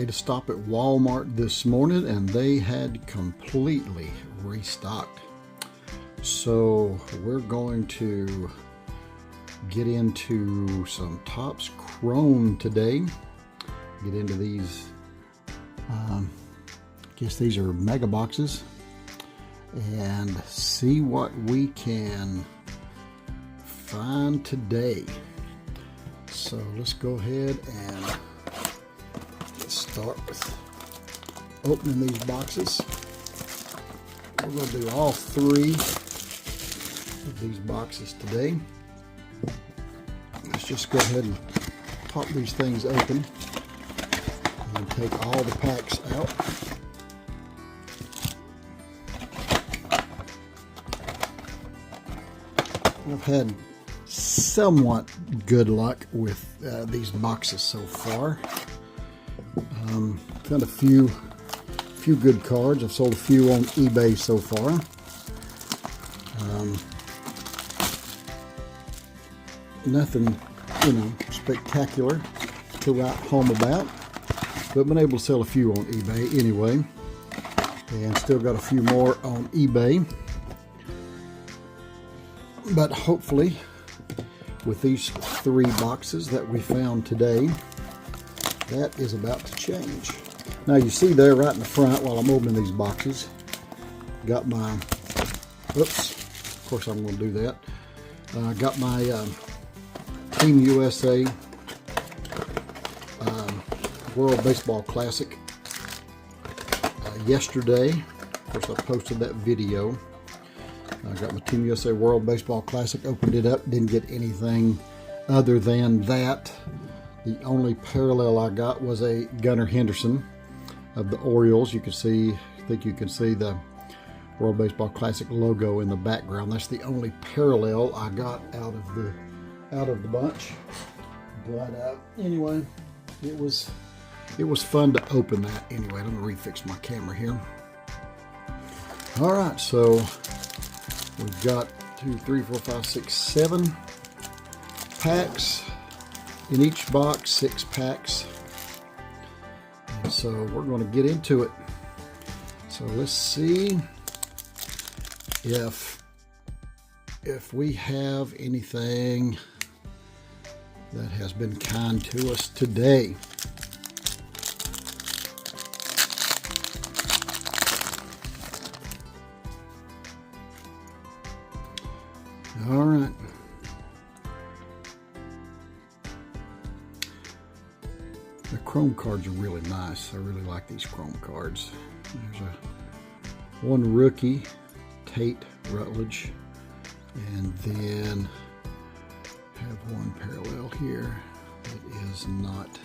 made a stop at Walmart this morning and they had completely restocked. So we're going to get into some Topps Chrome today. Get into these, I guess these are mega boxes, and see what we can find today. So let's go ahead and let's start with opening these boxes. We're going to do all three of these boxes today. Let's just go ahead and pop these things open and take all the packs out. I've had somewhat good luck with these boxes so far. Found a few good cards. I've sold a few on eBay so far. Nothing, spectacular to write home about, but been able to sell a few on eBay anyway, and still got a few more on eBay. But hopefully, with these three boxes that we found today, that is about to change. Now you see there right in the front while I'm opening these boxes, got my, oops, of course I'm going to do that. Got my Team USA World Baseball Classic yesterday. Of course I posted that video. I got my Team USA World Baseball Classic, opened it up, didn't get anything other than that. The only parallel I got was a Gunnar Henderson of the Orioles. You can see, I think you can see the World Baseball Classic logo in the background. That's the only parallel I got out of the bunch. But anyway, it was fun to open that. Anyway, let me refix my camera here. All right, so we've got 2, 3, 4, 5, 6, 7 packs in each box, 6 packs. And so we're going to get into it. So let's see if we have anything that has been kind to us today. All right. The Chrome cards are really nice. I really like these Chrome cards. There's one rookie, Tate Rutledge, and then have one parallel here that is not.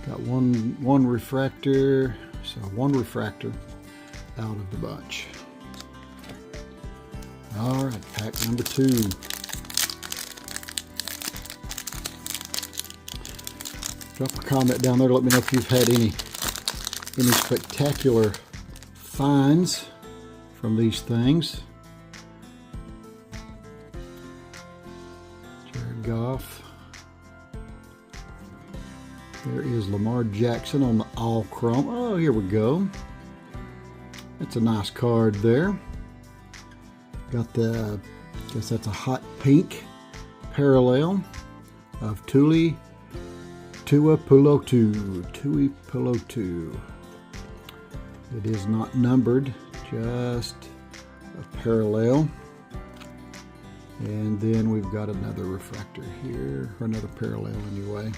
Got one refractor, so one refractor out of the bunch. All right, pack number 2. Drop a comment down there to let me know if you've had any spectacular finds from these things. Jared Goff. There is Lamar Jackson on the all chrome. Oh, here we go. That's a nice card there. Got the, I guess that's a hot pink parallel of Tuipulotu. It is not numbered, just a parallel. And then we've got another refractor here, or another parallel anyway.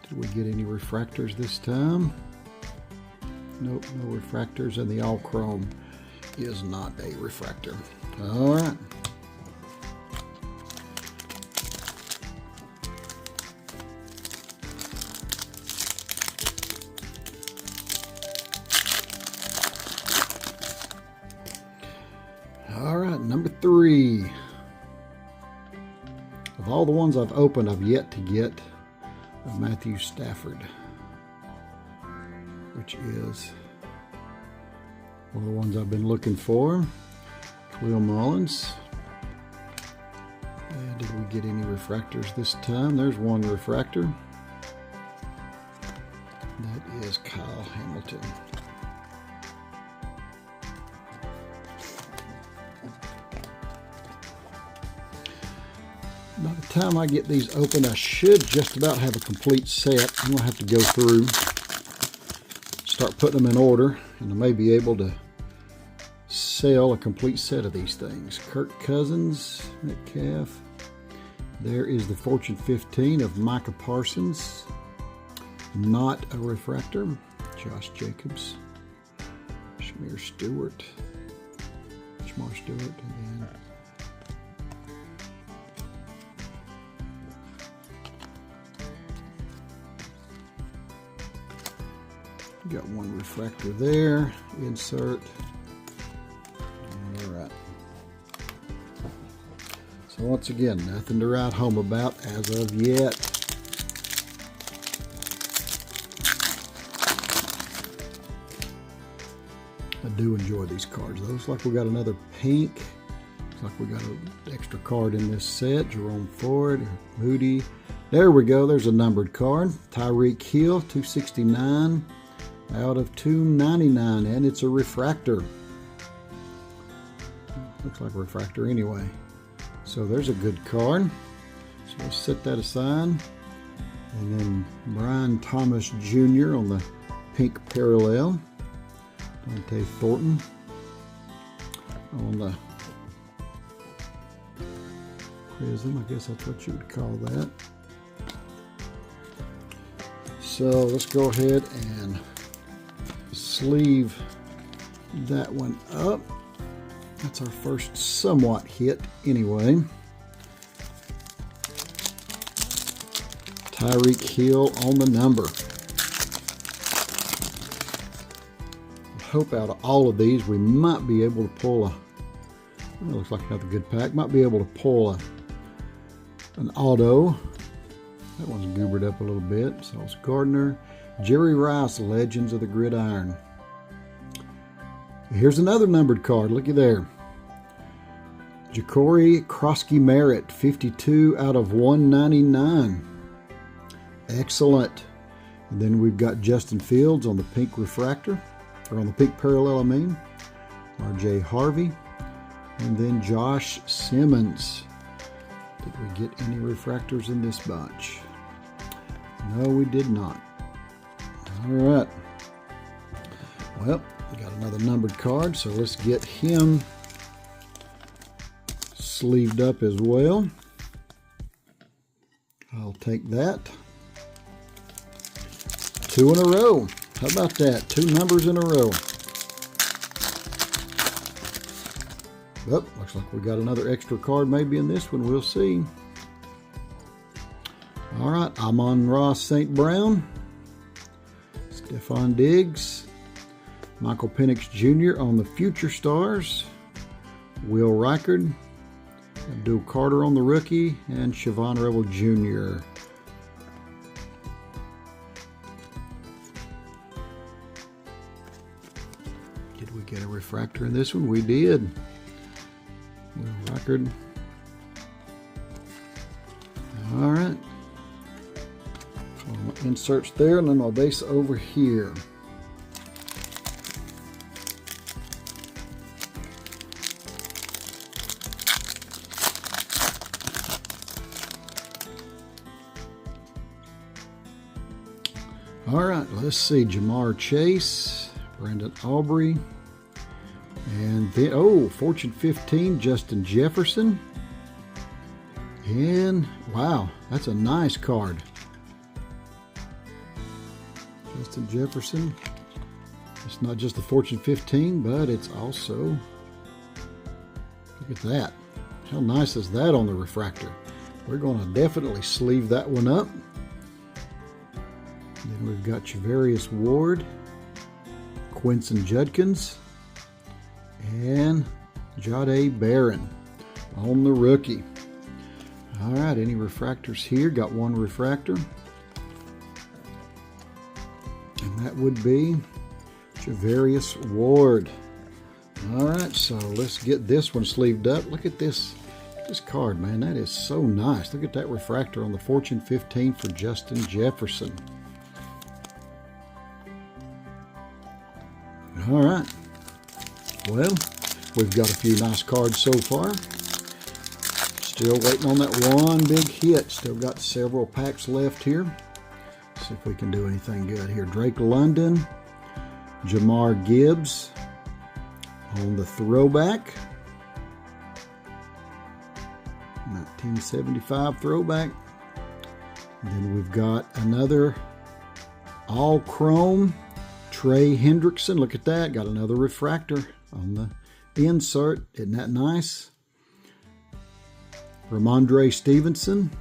Did we get any refractors this time? Nope, no refractors, and the all chrome is not a refractor. All right. All right, number 3. Of all the ones I've opened, I've yet to get a Matthew Stafford, which is one of the ones I've been looking for. Will Mullins. And did we we get any refractors this time? There's one refractor. That is Kyle Hamilton. By the time I get these open, I should just about have a complete set. I'm going to have to go through, start putting them in order, and I may be able to sell a complete set of these things. Kirk Cousins, Metcalf. There is the Fortune 15 of Micah Parsons. Not a refractor. Josh Jacobs. Shamar Stewart. And then got one refractor there. Insert. All right. So once again, nothing to write home about as of yet. I do enjoy these cards. Looks like we got another pink. Looks like we got an extra card in this set. Jerome Ford, Moody. There we go. There's a numbered card. Tyreek Hill, 269 out of 299, and it's a refractor. Looks like a refractor anyway. So there's a good card. So let's set that aside. And then Brian Thomas Jr. on the pink parallel. Dante Thornton on the prism. I guess that's what you would call that. So let's go ahead and sleeve that one up. That's our first somewhat hit anyway. Tyreek Hill on the number. Hope out of all of these we might be able to pull it looks like another good pack. Might be able to pull an auto. That one's goobered up a little bit. Sauce Gardner. Jerry Rice, Legends of the Gridiron. Here's another numbered card. Looky there. Ja'Cory Krosky Merritt, 52 out of 199. Excellent. And then we've got Justin Fields on the pink refractor. Or on the pink parallel, I mean. R.J. Harvey. And then Josh Simmons. Did we get any refractors in this bunch? No, we did not. All right. Well, we got another numbered card, so let's get him sleeved up as well. I'll take that. 2 in a row. How about that? 2 numbers in a row. Oh, looks like we got another extra card maybe in this one. We'll see. All right, Amon-Ra St. Brown. Stephon Diggs. Michael Penix Jr. on the Future Stars. Will Reichard. Abdul Carter on the rookie. And Siobhan Rebel Jr. Did we get a refractor in this one? We did. Will Reichard. All right. Inserts there, and then I'll base over here. All right, let's see. Jamar Chase, Brandon Aubrey, and then, Fortune 15, Justin Jefferson. And, wow, that's a nice card. Justin Jefferson. It's not just the Fortune 15, but it's also, look at that. How nice is that on the refractor? We're going to definitely sleeve that one up. Then we've got Charvarius Ward, Quinson Judkins, and Jahdae Barron on the rookie. All right, any refractors here? Got one refractor. And that would be Charvarius Ward. All right, so let's get this one sleeved up. Look at this This card, man, that is so nice. Look at that refractor on the Fortune 15 for Justin Jefferson. All right. Well, we've got a few nice cards so far. Still waiting on that one big hit. Still got several packs left here. See if we can do anything good here. Drake London, Jamar Gibbs on the throwback. 1975 throwback. And then we've got another all chrome Trey Hendrickson. Look at that. Got another refractor on the insert. Isn't that nice? Ramondre Stevenson.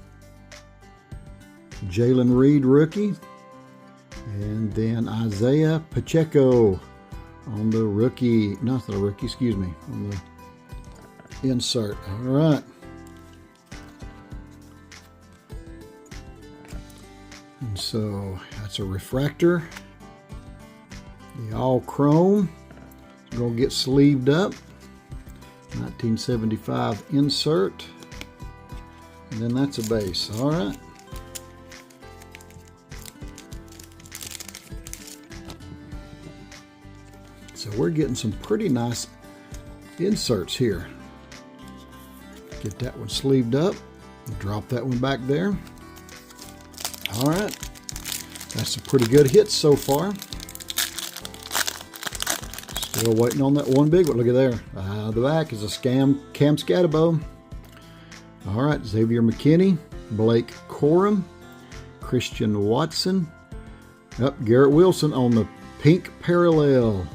Jalen Reed rookie. And then Isaiah Pacheco on the rookie. Not the rookie, excuse me. On the insert. All right. And so that's a refractor. The all chrome. It's going to get sleeved up. 1975 insert. And then that's a base. All right. So we're getting some pretty nice inserts here. Get that one sleeved up. Drop that one back there. All right. That's some pretty good hits so far. Still waiting on that one big one. Look at there. The back is a Cam Scatterbo. All right. Xavier McKinney, Blake Corum, Christian Watson. Garrett Wilson on the pink parallel.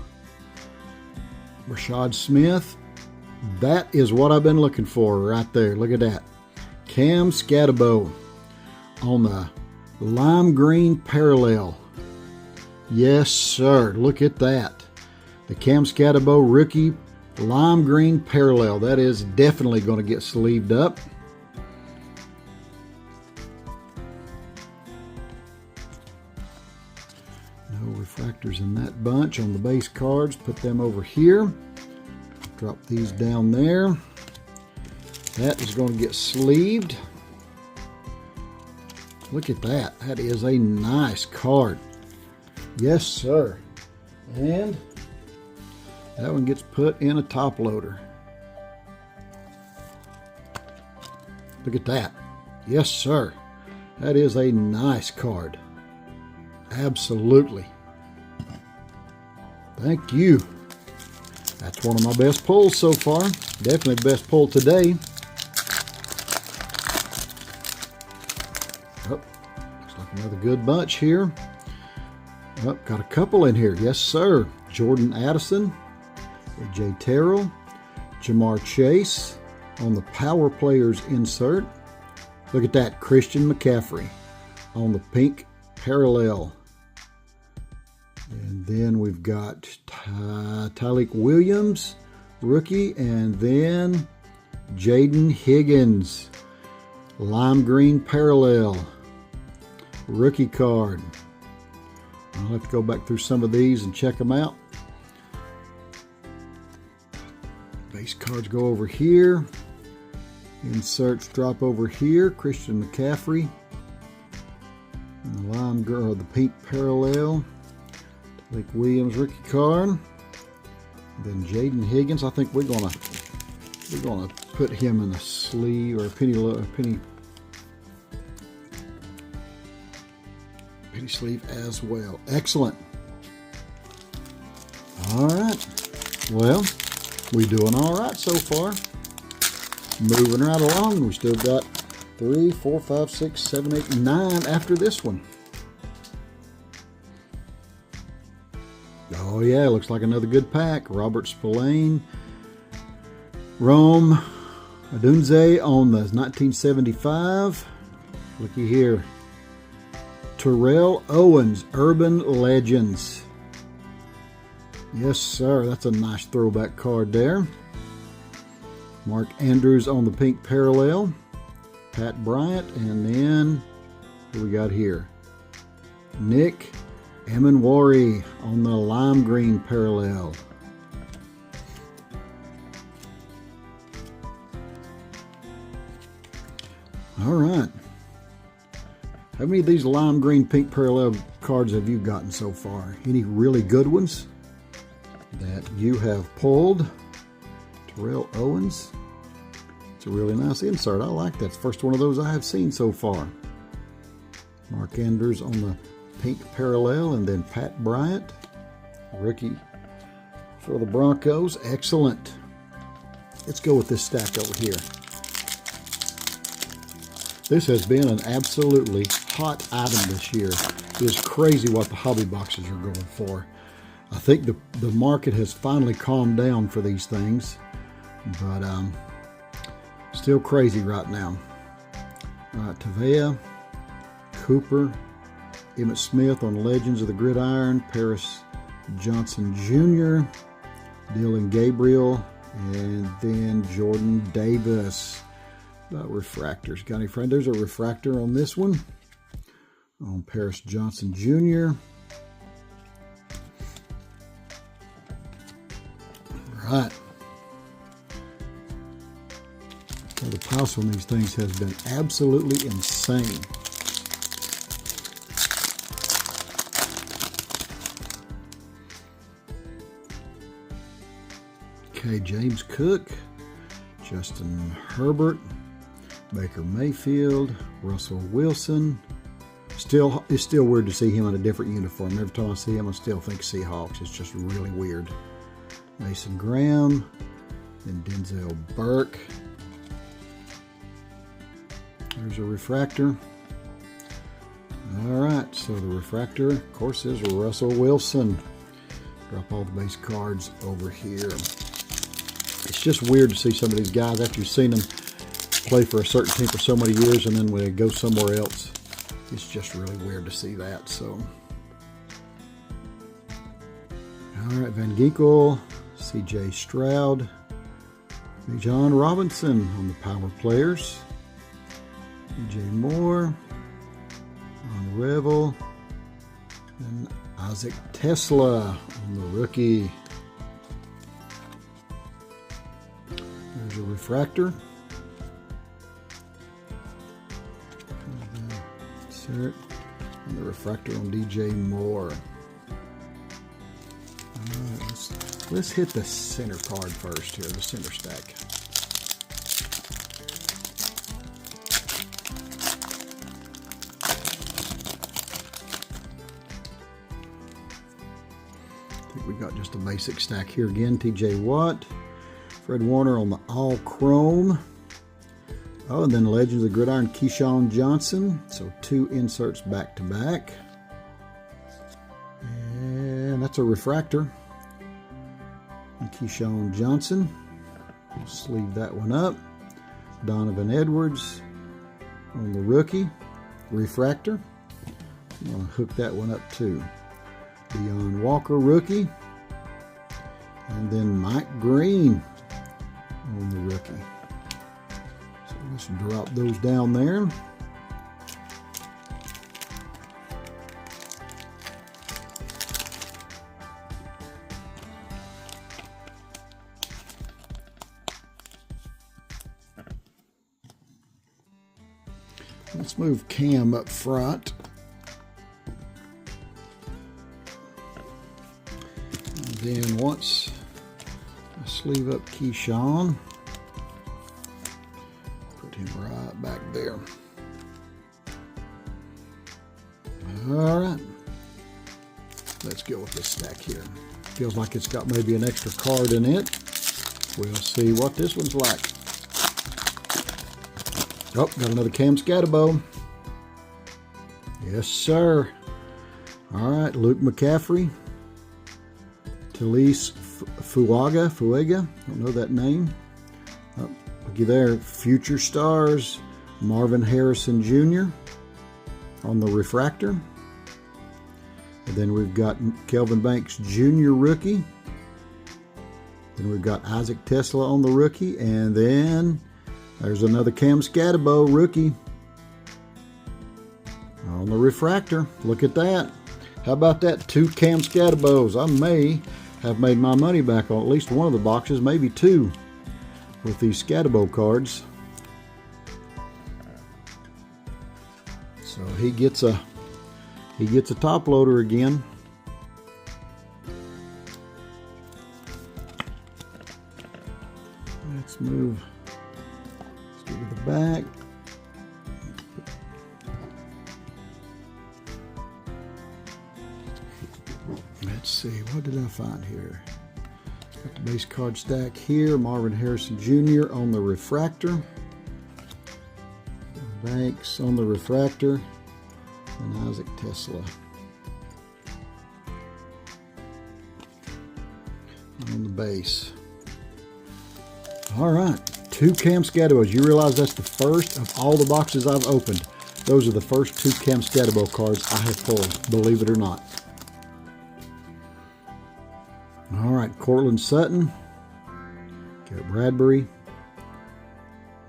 Rashad Smith. That is what I've been looking for right there. Look at that. Cam Scatterbo on the lime green parallel. Yes, sir. Look at that. The Cam Scatterbo rookie lime green parallel. That is definitely going to get sleeved up. No refractors in that bunch on the base cards. Put them over here. Drop these down there. That is going to get sleeved. Look at that. That is a nice card. Yes, sir. And that one gets put in a top loader. Look at that. Yes, sir. That is a nice card. Absolutely. Thank you. That's one of my best pulls so far. Definitely best pull today. Oh, looks like another good bunch here. Oh, got a couple in here. Yes, sir. Jordan Addison, AJ Terrell, Jamar Chase on the Power Players insert. Look at that. Christian McCaffrey on the pink parallel. And then we've got Tyleik Williams, rookie, and then Jaden Higgins, lime green parallel, rookie card. I'll have to go back through some of these and check them out. Base cards go over here. Inserts drop over here. Christian McCaffrey, and the lime girl, the pink parallel. Tyleik Williams rookie card. Then Jaden Higgins. I think we're gonna put him in a sleeve or a penny sleeve as well. Excellent. All right. Well, we're doing all right so far. Moving right along. We still got 3, 4, 5, 6, 7, 8, 9 after this one. Oh yeah, looks like another good pack. Robert Spillane, Rome Odunze on the 1975. Looky here. Terrell Owens, Urban Legends. Yes, sir. That's a nice throwback card there. Mark Andrews on the pink parallel. Pat Bryant. And then, who we got here? Nick Emanwari on the lime green parallel. All right. How many of these lime green pink parallel cards have you gotten so far? Any really good ones that you have pulled? Terrell Owens. It's a really nice insert. I like that. It's the first one of those I have seen so far. Mark Andrews on the pink parallel, and then Pat Bryant, rookie for the Broncos. Excellent. Let's go with this stack over here. This has been an absolutely hot item this year. It is crazy what the hobby boxes are going for. I think the market has finally calmed down for these things, but still crazy right now. All right, Tavea, Cooper, Emmitt Smith on Legends of the Gridiron, Paris Johnson Jr., Dylan Gabriel, and then Jordan Davis. Refractors. Got any friend? There's a refractor on this one. On Paris Johnson Jr. Right. Well, the price on these things has been absolutely insane. Okay, James Cook, Justin Herbert, Baker Mayfield, Russell Wilson. It's still weird to see him in a different uniform. Every time I see him, I still think Seahawks. It's just really weird. Mason Graham, and Denzel Burke. There's a refractor. All right, so the refractor, of course, is Russell Wilson. Drop all the base cards over here. It's just weird to see some of these guys after you've seen them play for a certain team for so many years, and then when they go somewhere else, it's just really weird to see that. So, all right, Van Ginkel, C.J. Stroud, John Robinson on the power players, D.J. Moore on Revel, and Isaac Tesla on the rookie. There's a refractor. Insert. And the refractor on DJ Moore. Let's hit the center card first here, the center stack. I think we got just a basic stack here again. TJ Watt, Fred Warner on the all chrome. Oh, and then Legends of the Gridiron, Keyshawn Johnson. So 2 inserts back to back. And that's a refractor. And Keyshawn Johnson. We'll sleeve that one up. Donovan Edwards on the rookie. Refractor. I'm going to hook that one up too. Deion Walker, rookie. And then Mike Green on the rookie. Let's drop those down there. Let's move Cam up front. And then once I sleeve up Keyshawn, right back there. All right, let's go with this stack here. Feels like it's got maybe an extra card in it. We'll see what this one's like. Oh, got another Cam Scatterbo. Yes, sir. All right, Luke McCaffrey, Talise Fuega. Don't know that name. Oh, looky there, Future Stars, Marvin Harrison Jr. on the refractor. And then we've got Kelvin Banks Jr. rookie. Then we've got Isaac Tesla on the rookie. And then there's another Cam Scatterbo rookie on the refractor. Look at that. How about that? 2 Cam Scatterbos. I may have made my money back on at least one of the boxes, maybe 2, with these Scatterbo cards. he gets a top loader again. Let's move. Let's go to the back. Let's see, what did I find here? Got the base card stack here. Marvin Harrison Jr. on the refractor. Banks on the refractor. And Isaac Tesla on the base. All right, 2 Cam Scatterbo. You realize that's the first of all the boxes I've opened. Those are the first 2 Cam Scatterbo cards I have pulled, believe it or not. All right, Cortland Sutton, got Bradbury,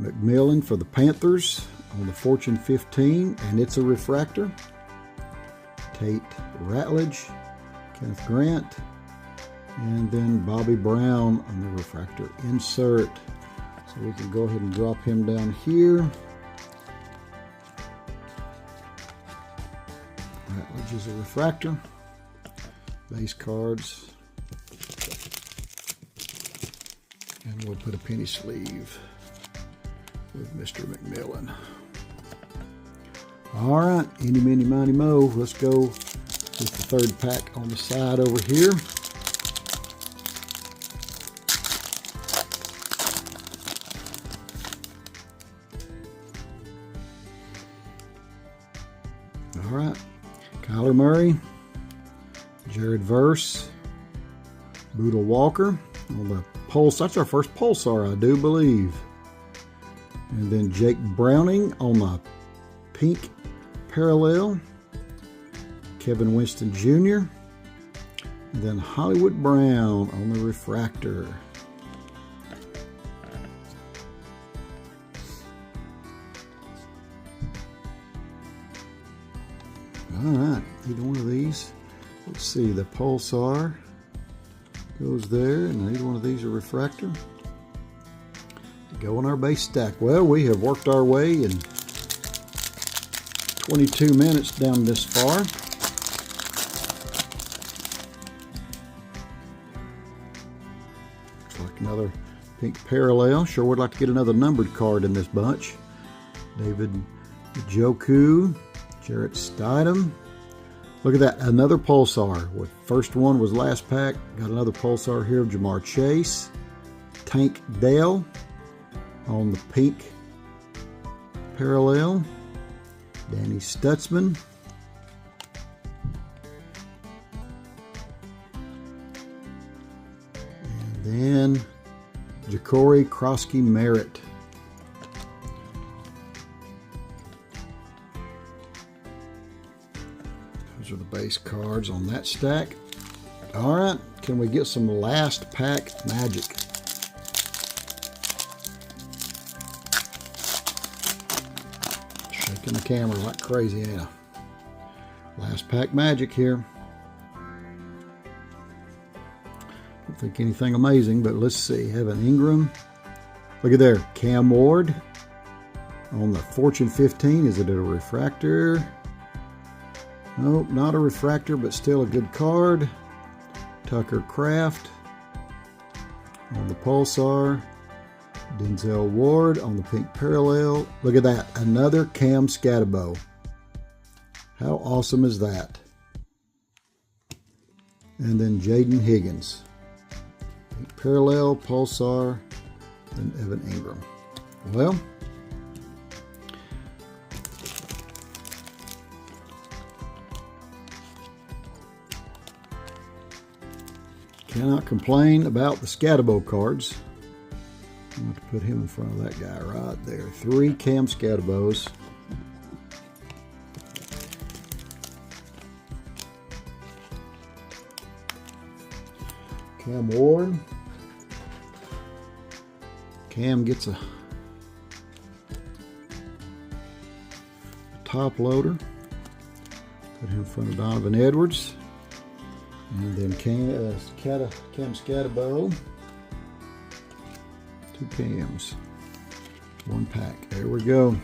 McMillan for the Panthers on the Fortune 15, and it's a refractor. Tate Ratledge, Kenneth Grant, and then Bobby Brown on the refractor insert. So we can go ahead and drop him down here. Ratledge is a refractor. Base cards. And we'll put a penny sleeve with Mr. McMillan. All right, eeny, meeny, miny, mo. Let's go with the 3rd pack on the side over here. All right, Kyler Murray, Jared Verse, Buda Walker on the Pulsar. That's our first Pulsar, I do believe. And then Jake Browning on the pink parallel. Kevin Winston Jr. And then Hollywood Brown on the refractor. All right, either one of these. Let's see, the Pulsar goes there, and either one of these are refractor. Go on our base stack. Well, we have worked our way in 22 minutes down this far. Looks like another pink parallel. Sure would like to get another numbered card in this bunch. David Njoku, Jarrett Stidham. Look at that, another Pulsar. What first one was last pack. Got another Pulsar here of Jamar Chase. Tank Dell on the pink parallel. Danny Stutzman. And then Ja'Cory Krosky Merritt. Those are the base cards on that stack. All right, can we get some last pack magic? Shaking the camera like crazy, yeah. Last pack magic here. Don't think anything amazing, but let's see. Evan Ingram. Look at there, Cam Ward on the Fortune 15. Is it a refractor? Nope, not a refractor, but still a good card. Tucker Kraft on the Pulsar. Denzel Ward on the pink parallel. Look at that, another Cam Scatterbo. How awesome is that? And then Jaden Higgins. Pink parallel, Pulsar, and Evan Ingram. Well, cannot complain about the Scatterbo cards. I'm going to put him in front of that guy right there. 3 Cam Scatterbos. Cam Ward. Cam gets a top loader. Put him in front of Donovan Edwards. And then Cam Scatterbo. 2 Cams. 1 pack. There we go.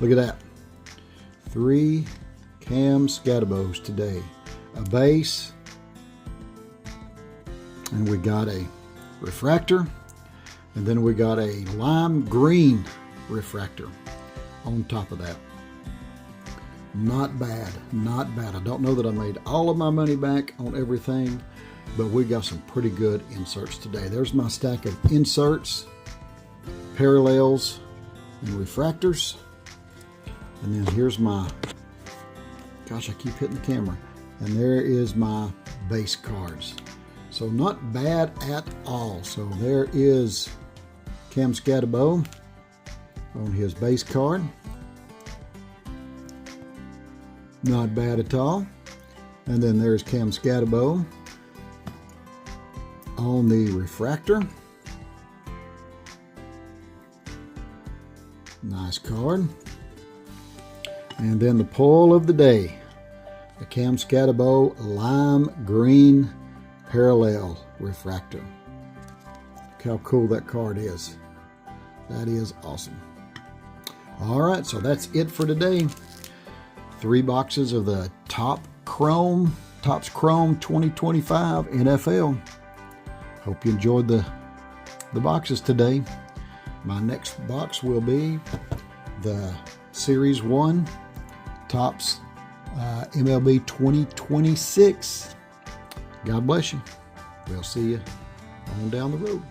Look at that. 3 Cam Skattebos today. A base, and we got a refractor, and then we got a lime green refractor on top of that. Not bad, not bad. I don't know that I made all of my money back on everything, but we got some pretty good inserts today. There's my stack of inserts, parallels, and refractors. And then here's my, gosh, I keep hitting the camera. And there is my base cards. So not bad at all. So there is Cam Skattebo on his base card. Not bad at all. And then there's Cam Skattebo on the refractor. Nice card. And then the pull of the day, the Cam Skattebo lime green parallel refractor. Look how cool that card is. That is awesome. All right, so that's it for today. 3 boxes of the Topps Chrome 2025 NFL. Hope you enjoyed the boxes today. My next box will be the Series 1 Topps MLB 2026. God bless you. We'll see you on down the road.